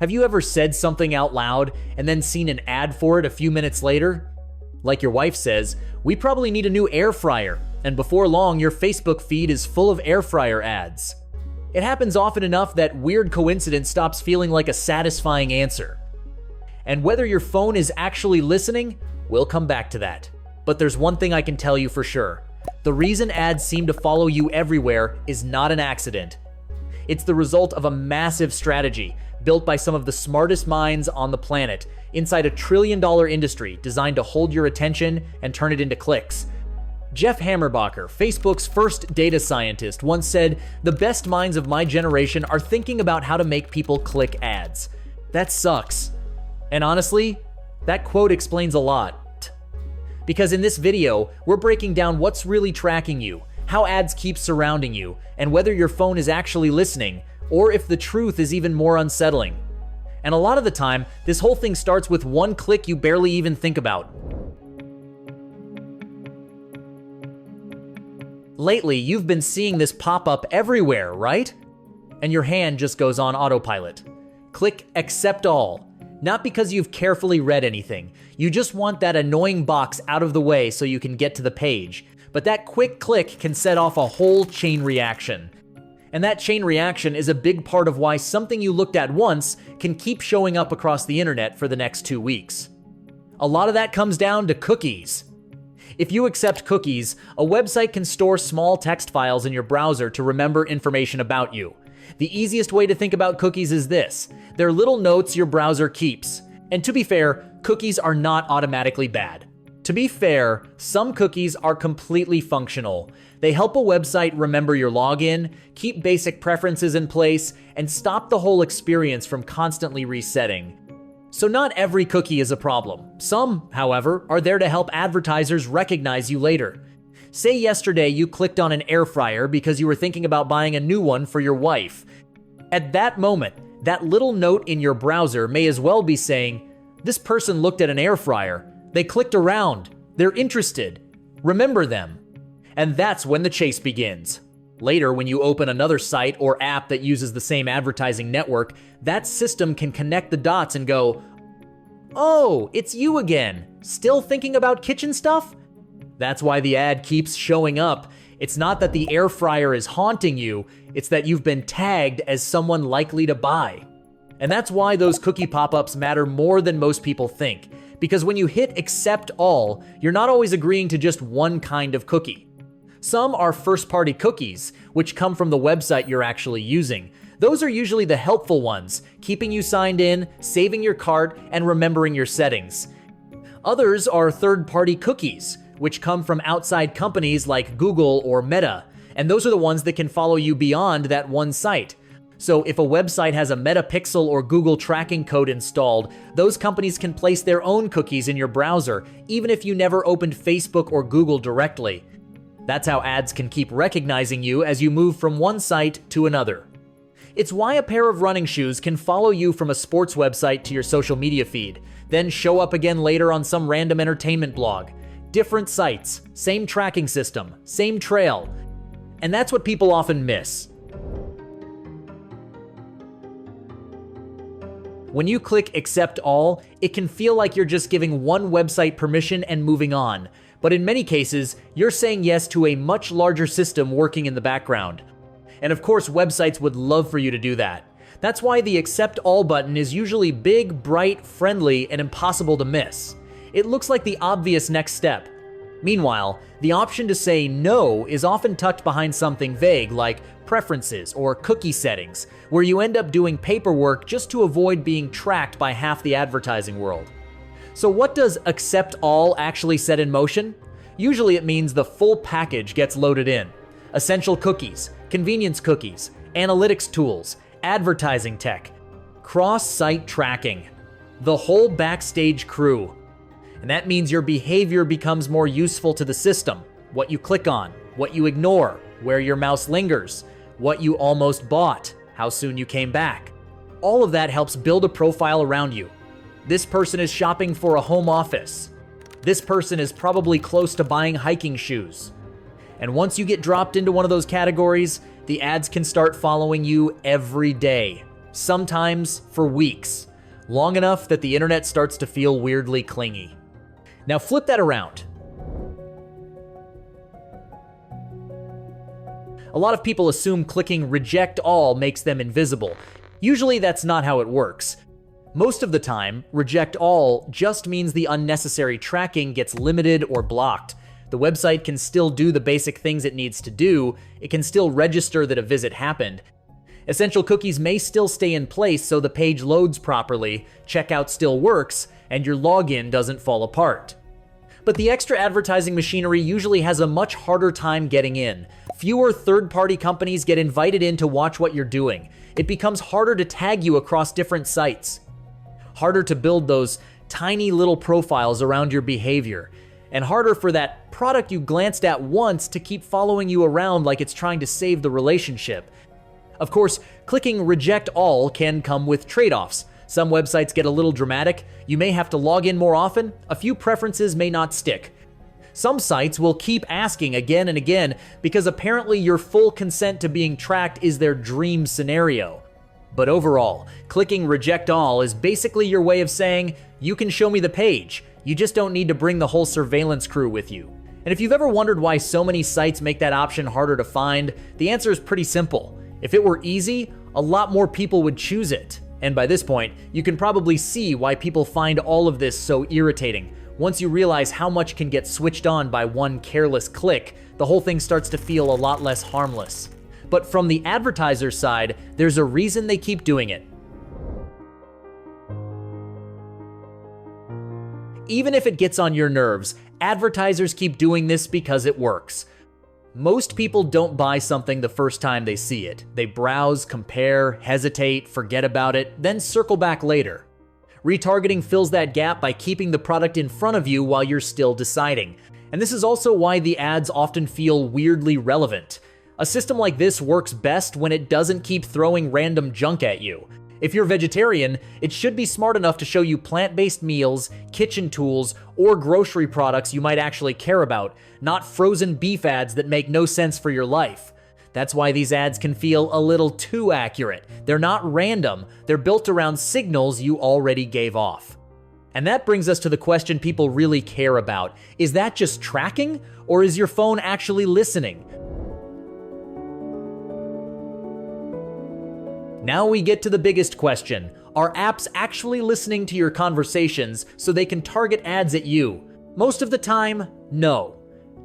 Have you ever said something out loud and then seen an ad for it a few minutes later? Like your wife says, "We probably need a new air fryer," and before long your Facebook feed is full of air fryer ads. It happens often enough that weird coincidence stops feeling like a satisfying answer. And whether your phone is actually listening, we'll come back to that. But there's one thing I can tell you for sure. The reason ads seem to follow you everywhere is not an accident. It's the result of a massive strategy built by some of the smartest minds on the planet inside a trillion-dollar industry designed to hold your attention and turn it into clicks. Jeff Hammerbacher, Facebook's first data scientist, once said, "The best minds of my generation are thinking about how to make people click ads." That sucks. And honestly, that quote explains a lot. Because in this video, we're breaking down what's really tracking you, how ads keep surrounding you, and whether your phone is actually listening, or if the truth is even more unsettling. And a lot of the time, this whole thing starts with one click you barely even think about. Lately, you've been seeing this pop up everywhere, right? And your hand just goes on autopilot. Click accept all. Not because you've carefully read anything. You just want that annoying box out of the way so you can get to the page. But that quick click can set off a whole chain reaction. And that chain reaction is a big part of why something you looked at once can keep showing up across the internet for the next 2 weeks. A lot of that comes down to cookies. If you accept cookies, a website can store small text files in your browser to remember information about you. The easiest way to think about cookies is this: they're little notes your browser keeps. And to be fair, cookies are not automatically bad. To be fair, some cookies are completely functional. They help a website remember your login, keep basic preferences in place, and stop the whole experience from constantly resetting. So not every cookie is a problem. Some, however, are there to help advertisers recognize you later. Say yesterday you clicked on an air fryer because you were thinking about buying a new one for your wife. At that moment, that little note in your browser may as well be saying, "This person looked at an air fryer. They clicked around. They're interested. Remember them." And that's when the chase begins. Later, when you open another site or app that uses the same advertising network, that system can connect the dots and go, "Oh, it's you again. Still thinking about kitchen stuff?" That's why the ad keeps showing up. It's not that the air fryer is haunting you, it's that you've been tagged as someone likely to buy. And that's why those cookie pop-ups matter more than most people think. Because when you hit accept all, you're not always agreeing to just one kind of cookie. Some are first-party cookies, which come from the website you're actually using. Those are usually the helpful ones, keeping you signed in, saving your cart, and remembering your settings. Others are third-party cookies, which come from outside companies like Google or Meta, and those are the ones that can follow you beyond that one site. So if a website has a Metapixel or Google tracking code installed, those companies can place their own cookies in your browser, even if you never opened Facebook or Google directly. That's how ads can keep recognizing you as you move from one site to another. It's why a pair of running shoes can follow you from a sports website to your social media feed, then show up again later on some random entertainment blog. Different sites, same tracking system, same trail. And that's what people often miss. When you click accept all, it can feel like you're just giving one website permission and moving on. But in many cases, you're saying yes to a much larger system working in the background. And of course, websites would love for you to do that. That's why the accept all button is usually big, bright, friendly, and impossible to miss. It looks like the obvious next step. Meanwhile, the option to say no is often tucked behind something vague like preferences or cookie settings, where you end up doing paperwork just to avoid being tracked by half the advertising world. So what does accept all actually set in motion? Usually it means the full package gets loaded in. Essential cookies, convenience cookies, analytics tools, advertising tech, cross-site tracking, the whole backstage crew. And that means your behavior becomes more useful to the system. What you click on, what you ignore, where your mouse lingers, what you almost bought, how soon you came back. All of that helps build a profile around you. This person is shopping for a home office. This person is probably close to buying hiking shoes. And once you get dropped into one of those categories, the ads can start following you every day. sometimes for weeks, long enough that the internet starts to feel weirdly clingy. Now flip that around. A lot of people assume clicking reject all makes them invisible. Usually that's not how it works. Most of the time, reject all just means the unnecessary tracking gets limited or blocked. The website can still do the basic things it needs to do. It can still register that a visit happened. Essential cookies may still stay in place so the page loads properly, checkout still works, and your login doesn't fall apart. But the extra advertising machinery usually has a much harder time getting in. Fewer third-party companies get invited in to watch what you're doing. It becomes harder to tag you across different sites. Harder to build those tiny little profiles around your behavior. And harder for that product you glanced at once to keep following you around like it's trying to save the relationship. Of course, clicking reject all can come with trade-offs. Some websites get a little dramatic. You may have to log in more often. A few preferences may not stick. Some sites will keep asking again and again because apparently your full consent to being tracked is their dream scenario. But overall, clicking reject all is basically your way of saying, you can show me the page. You just don't need to bring the whole surveillance crew with you. And if you've ever wondered why so many sites make that option harder to find, the answer is pretty simple. If it were easy, a lot more people would choose it. And by this point, you can probably see why people find all of this so irritating. Once you realize how much can get switched on by one careless click, the whole thing starts to feel a lot less harmless. But from the advertiser side, there's a reason they keep doing it. Even if it gets on your nerves, advertisers keep doing this because it works. Most people don't buy something the first time they see it. They browse, compare, hesitate, forget about it, then circle back later. Retargeting fills that gap by keeping the product in front of you while you're still deciding. And this is also why the ads often feel weirdly relevant. A system like this works best when it doesn't keep throwing random junk at you. If you're vegetarian, it should be smart enough to show you plant-based meals, kitchen tools, or grocery products you might actually care about, not frozen beef ads that make no sense for your life. That's why these ads can feel a little too accurate. They're not random, they're built around signals you already gave off. And that brings us to the question people really care about. Is that just tracking, or is your phone actually listening? Now we get to the biggest question. Are apps actually listening to your conversations so they can target ads at you? Most of the time, no.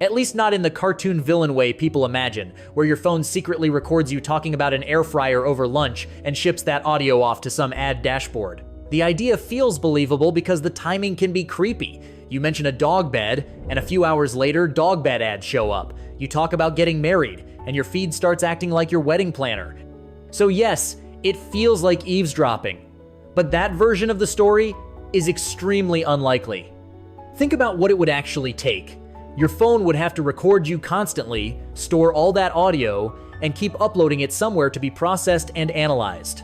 At least not in the cartoon villain way people imagine, where your phone secretly records you talking about an air fryer over lunch and ships that audio off to some ad dashboard. The idea feels believable because the timing can be creepy. You mention a dog bed, and a few hours later, dog bed ads show up. You talk about getting married, and your feed starts acting like your wedding planner. So yes, it feels like eavesdropping. But that version of the story is extremely unlikely. Think about what it would actually take. Your phone would have to record you constantly, store all that audio, and keep uploading it somewhere to be processed and analyzed.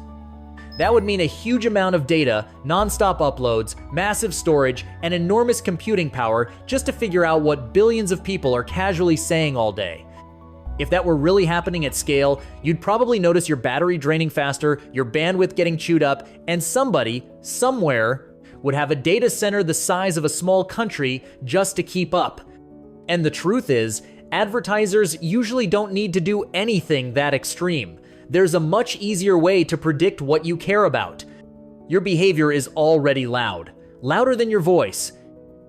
That would mean a huge amount of data, non-stop uploads, massive storage, and enormous computing power just to figure out what billions of people are casually saying all day. If that were really happening at scale, you'd probably notice your battery draining faster, your bandwidth getting chewed up, and somebody, somewhere, would have a data center the size of a small country just to keep up. And the truth is, advertisers usually don't need to do anything that extreme. There's a much easier way to predict what you care about. Your behavior is already loud, louder than your voice.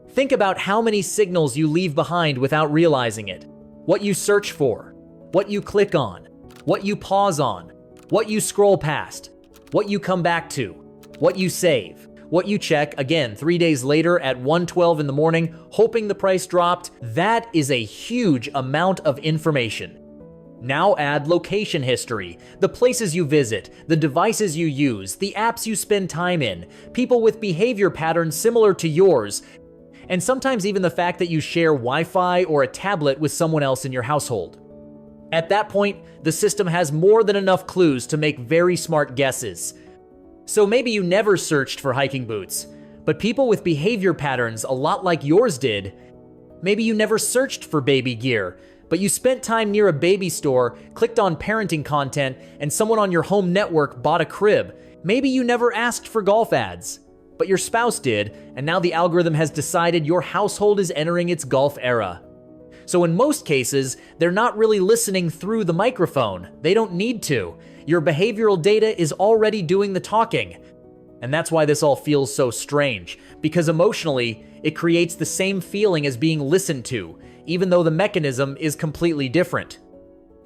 Think about how many signals you leave behind without realizing it. What you search for, what you click on, what you pause on, what you scroll past, what you come back to, what you save, what you check again 3 days later at 1:12 in the morning, hoping the price dropped. That is a huge amount of information. Now add location history, the places you visit, the devices you use, the apps you spend time in, people with behavior patterns similar to yours, and sometimes even the fact that you share Wi-Fi or a tablet with someone else in your household. At that point, the system has more than enough clues to make very smart guesses. So maybe you never searched for hiking boots, but people with behavior patterns a lot like yours did. Maybe you never searched for baby gear, but you spent time near a baby store, clicked on parenting content, and someone on your home network bought a crib. Maybe you never asked for golf ads, but your spouse did, and now the algorithm has decided your household is entering its golf era. So in most cases, they're not really listening through the microphone. They don't need to. Your behavioral data is already doing the talking. And that's why this all feels so strange, because emotionally, it creates the same feeling as being listened to, even though the mechanism is completely different.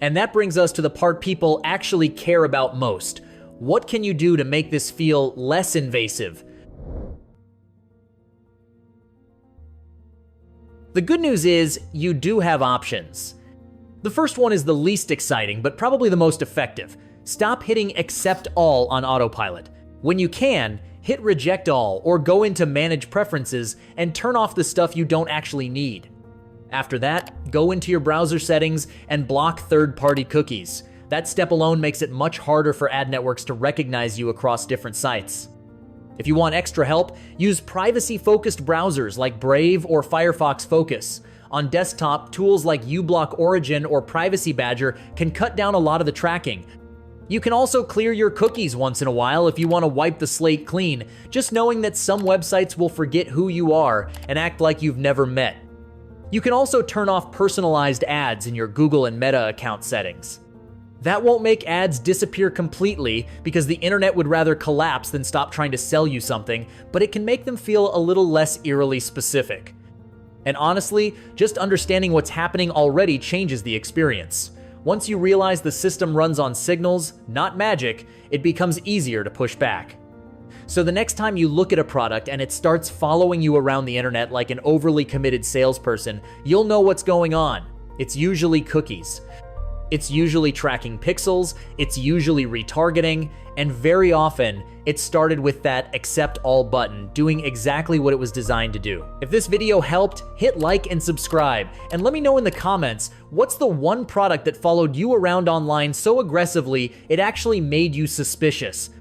And that brings us to the part people actually care about most. What can you do to make this feel less invasive? The good news is you do have options. The first one is the least exciting, but probably the most effective. Stop hitting accept all on autopilot. When you can, hit reject all or go into manage preferences and turn off the stuff you don't actually need. After that, go into your browser settings and block third-party cookies. That step alone makes it much harder for ad networks to recognize you across different sites. If you want extra help, use privacy-focused browsers like Brave or Firefox Focus. On desktop, tools like uBlock Origin or Privacy Badger can cut down a lot of the tracking. You can also clear your cookies once in a while if you want to wipe the slate clean, just knowing that some websites will forget who you are and act like you've never met. You can also turn off personalized ads in your Google and Meta account settings. That won't make ads disappear completely because the internet would rather collapse than stop trying to sell you something, but it can make them feel a little less eerily specific. And honestly, just understanding what's happening already changes the experience. Once you realize the system runs on signals, not magic, it becomes easier to push back. So the next time you look at a product and it starts following you around the internet like an overly committed salesperson, you'll know what's going on. It's usually cookies. It's usually tracking pixels, it's usually retargeting, and very often, it started with that accept all button, doing exactly what it was designed to do. If this video helped, hit like and subscribe, and let me know in the comments, what's the one product that followed you around online so aggressively it actually made you suspicious?